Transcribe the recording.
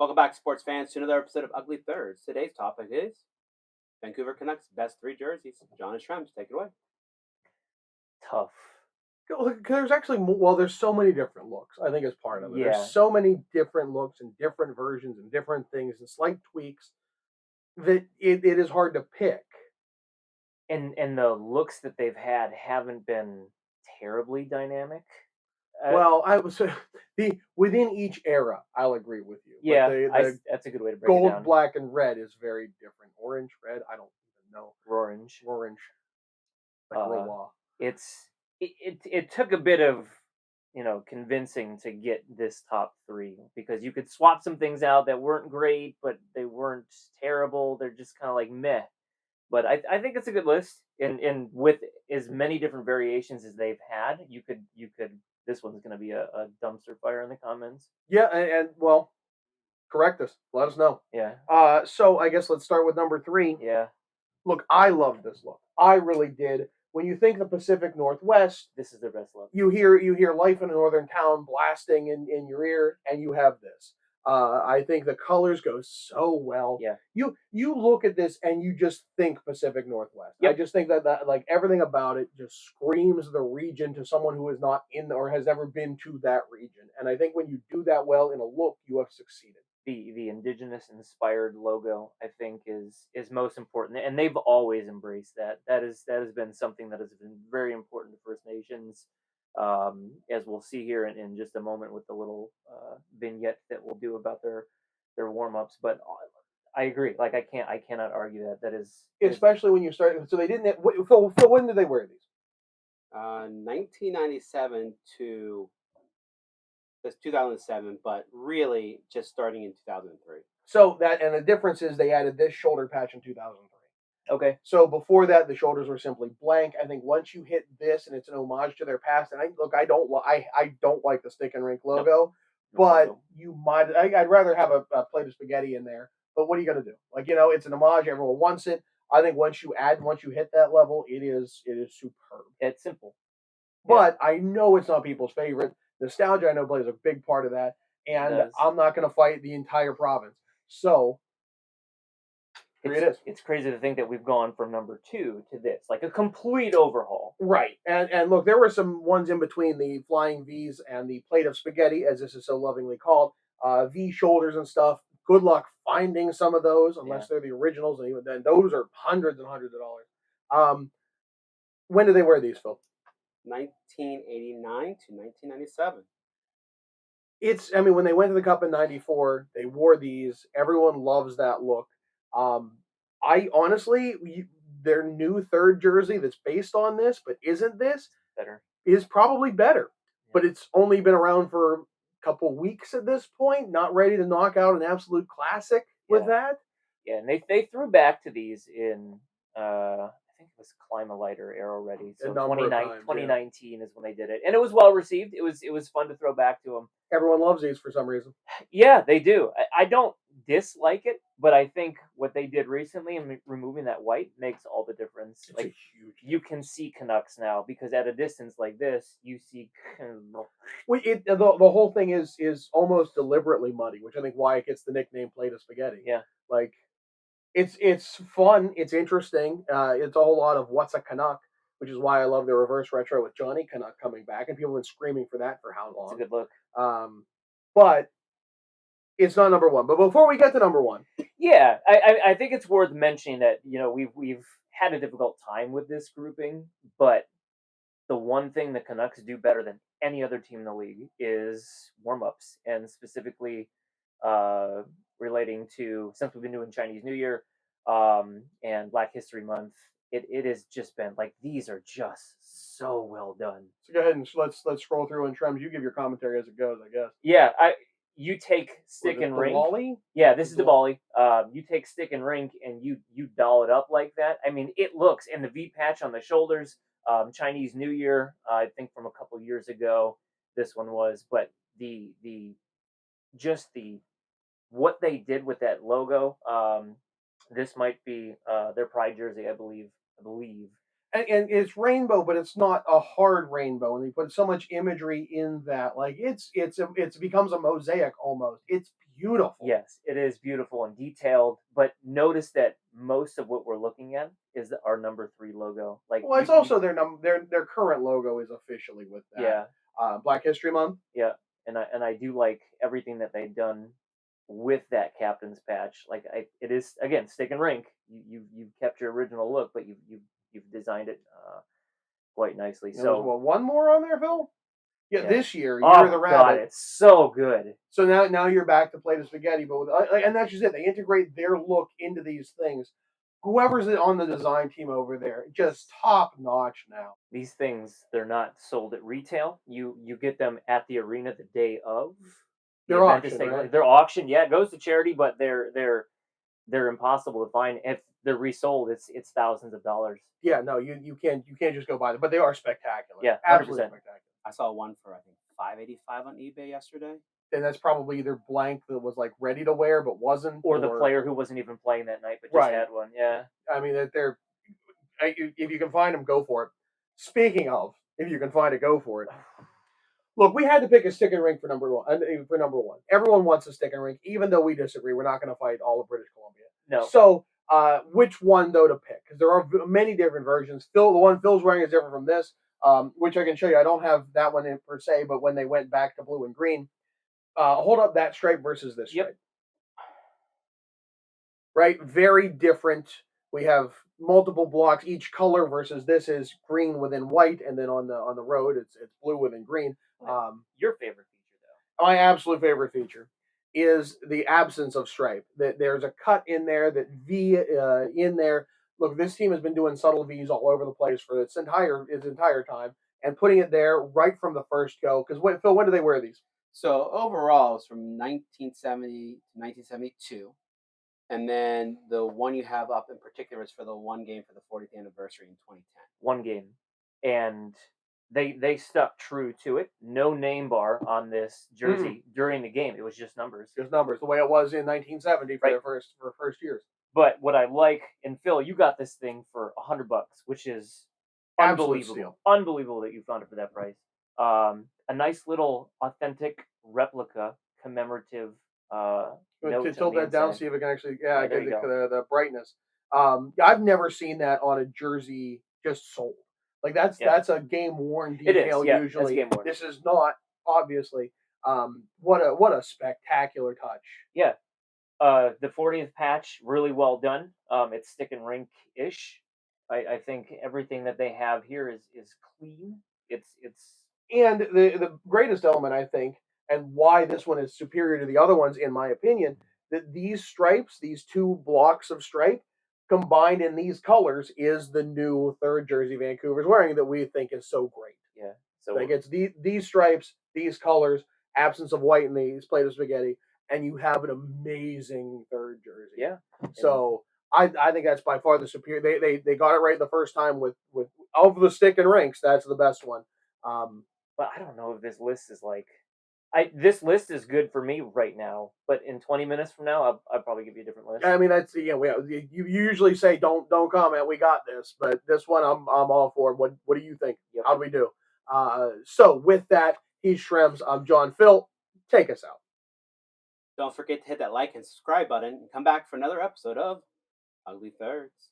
Welcome back, sports fans, to another episode of Ugly Thirds. Today's topic is Vancouver Canucks best three jerseys. John and Shrems, take it away. Tough. There's actually there's so many different looks. I think is part of it. Yeah. There's so many different looks and different versions and different things and slight tweaks that it is hard to pick. And the looks that they've had haven't been terribly dynamic. I was within each era. I'll agree with you. Yeah, that's a good way to break it gold, down. black, and red is very different. Orange, red, I don't even know. Orange. Like It took a bit of convincing to get this top three, because you could swap some things out that weren't great, but they weren't terrible. They're just kind of like meh. But I think it's a good list, and with as many different variations as they've had, you could this one's going to be a dumpster fire in the comments. Yeah, and correct us. Let us know. Yeah. So I guess let's start with number 3. Yeah. Look, I love this look. I really did. When you think the Pacific Northwest, this is their best look. You hear Life in a Northern Town blasting in your ear, and you have this. I think the colors go so well. Yeah. You look at this and you just think Pacific Northwest. Yep. I just think that like everything about it just screams the region to someone who is not in or has ever been to that region. And I think when you do that well in a look, you have succeeded. The indigenous inspired logo, I think, is most important, and they've always embraced that. That has been something that has been very important to First Nations, as we'll see here in just a moment with the little vignette that we'll do about their warm-ups. But I agree. Like I cannot argue that. That is especially when you start. So they didn't. So when did they wear these? 1997 to this 2007, but really just starting in 2003. So the difference is they added this shoulder patch in 2003. Okay. So before that, the shoulders were simply blank. I think once you hit this, and it's an homage to their past. And I don't like the stick and rink logo, but you might. I'd rather have a plate of spaghetti in there. But what are you gonna do? Like it's an homage. Everyone wants it. I think once you hit that level, it is superb. It's simple. But I know it's not people's favorite. Nostalgia, I know, plays a big part of that, and I'm not going to fight the entire province. So, it's crazy to think that we've gone from number 2 to this, like a complete overhaul. Right, and look, there were some ones in between the flying V's and the plate of spaghetti, as this is so lovingly called, V shoulders and stuff. Good luck finding some of those, unless they're the originals, and even then, those are hundreds and hundreds of dollars. When did they wear these, Phil? 1989 to 1997. When they went to the Cup in '94, they wore these. Everyone loves that look. I honestly, their new third jersey that's based on this, but isn't this better? Is probably better, but it's only been around for a couple weeks at this point. Not ready to knock out an absolute classic with that. Yeah, and they threw back to these in. I think it was Climb a Lighter Arrow Ready. So 2019 is when they did it, and it was well received. It was fun to throw back to them. Everyone loves these for some reason. Yeah, they do. I don't dislike it, but I think what they did recently in removing that white makes all the difference. It's like huge. You can see Canucks now, because at a distance like this, you see. The whole thing is almost deliberately muddy, which I think why it gets the nickname plate of spaghetti. Yeah, like. It's fun. It's interesting. It's a whole lot of what's a Canuck, which is why I love the reverse retro with Johnny Canuck coming back, and people have been screaming for that for how long. It's a good look. But it's not number 1. But before we get to number 1, yeah, I think it's worth mentioning that we've had a difficult time with this grouping, but the one thing the Canucks do better than any other team in the league is warm-ups, and specifically relating to, since we've been doing Chinese New Year and Black History Month, it has just been like, these are just so well done. So go ahead and let's scroll through, and Trems, you give your commentary as it goes, I guess. Yeah, you take stick and rink. Diwali? Yeah, this is Diwali. You take stick and rink and you doll it up like that. I mean, it looks, and the V patch on the shoulders, Chinese New Year, I think from a couple years ago, this one was, but what they did with that logo, this might be their pride jersey, I believe. and it's rainbow, but it's not a hard rainbow, and they put so much imagery in that, like it becomes a mosaic almost. It's beautiful. Yes, it is beautiful and detailed, but notice that most of what we're looking at is our number 3 logo. Like, Well, it's also their current logo is officially with that. Yeah, Black History Month. yeah, and I do like everything that they've done with that captain's patch. Like, it is again stick and rink. You've kept your original look, but you've designed it quite nicely. There was So one more on there, Phil. Yeah, yeah. this year, Year Oh of the God, Rabbit. it's so good. So now you're back to play the spaghetti, but with, and that's just it. They integrate their look into these things. Whoever's on the design team over there, just top notch now. These things, they're not sold at retail. You get them at the arena the day of. The They're event is auction, taking right? place. They're auctioned. Yeah, it goes to charity, but they're impossible to find. If they're resold, it's thousands of dollars. Yeah, no, you can't just go buy them, but they are spectacular. Yeah, absolutely 100%. spectacular. I saw one for I think $585 on eBay yesterday. And that's probably either blank that was like ready to wear but wasn't, Or the player who wasn't even playing that night but just Right. had one. Yeah. I mean, they're if you can find them, go for it. Speaking of, if you can find it, go for it. Look, we had to pick a stick and rink for number one. Everyone wants a stick and rink, even though we disagree. We're not going to fight all of British Columbia. No. So, which one though to pick? Because there are many different versions. The one Phil's wearing is different from this, which I can show you. I don't have that one in per se, but when they went back to blue and green, hold up that stripe versus this stripe. Yep. Right, very different. We have multiple blocks each color versus this is green within white, and then on the road it's blue within green. Your favorite feature, though? My absolute favorite feature is the absence of stripe. That there's a cut in there, that V in there. Look, this team has been doing subtle V's all over the place for its entire time, and putting it there right from the first go. Because Phil, when do they wear these? So overall, it's from 1970 to 1972. And then the one you have up in particular is for the one game for the 40th anniversary in 2010. One game. And they stuck true to it. No name bar on this jersey during the game. It was just numbers. Just numbers, the way it was in 1970 for Right. their first years. But what I like, and Phil, you got this thing for $100, which is unbelievable. Steal. Unbelievable that you found it for that price. A nice little authentic replica commemorative note. Tilt that down, see if it can actually there get you go. the brightness. I've never seen that on a jersey just sold. Like that's a game worn It is, detail yeah, that's usually. game worn. This is not, obviously. What a spectacular touch. Yeah. The 40th patch, really well done. It's stick and rink ish. I think everything that they have here is clean. It's And the greatest element, I think, and why this one is superior to the other ones, in my opinion, that these stripes, these two blocks of stripe, combined in these colors, is the new third jersey Vancouver's wearing that we think is so great. yeah. So Like it's these stripes, these colors, absence of white in these plate of spaghetti, and you have an amazing third jersey. yeah. So I think that's by far the superior. They got it right the first time with of the stick and rinks. That's the best one. But I don't know if this list is like this list is good for me right now, but in 20 minutes from now, I'll probably give you a different list. I mean, that's you usually say don't comment. We got this, but this one I'm all for. What do you think? Yep. How do we do? So with that, he's Shrems. I'm John. Phil, take us out. Don't forget to hit that like and subscribe button and come back for another episode of Ugly Thirds.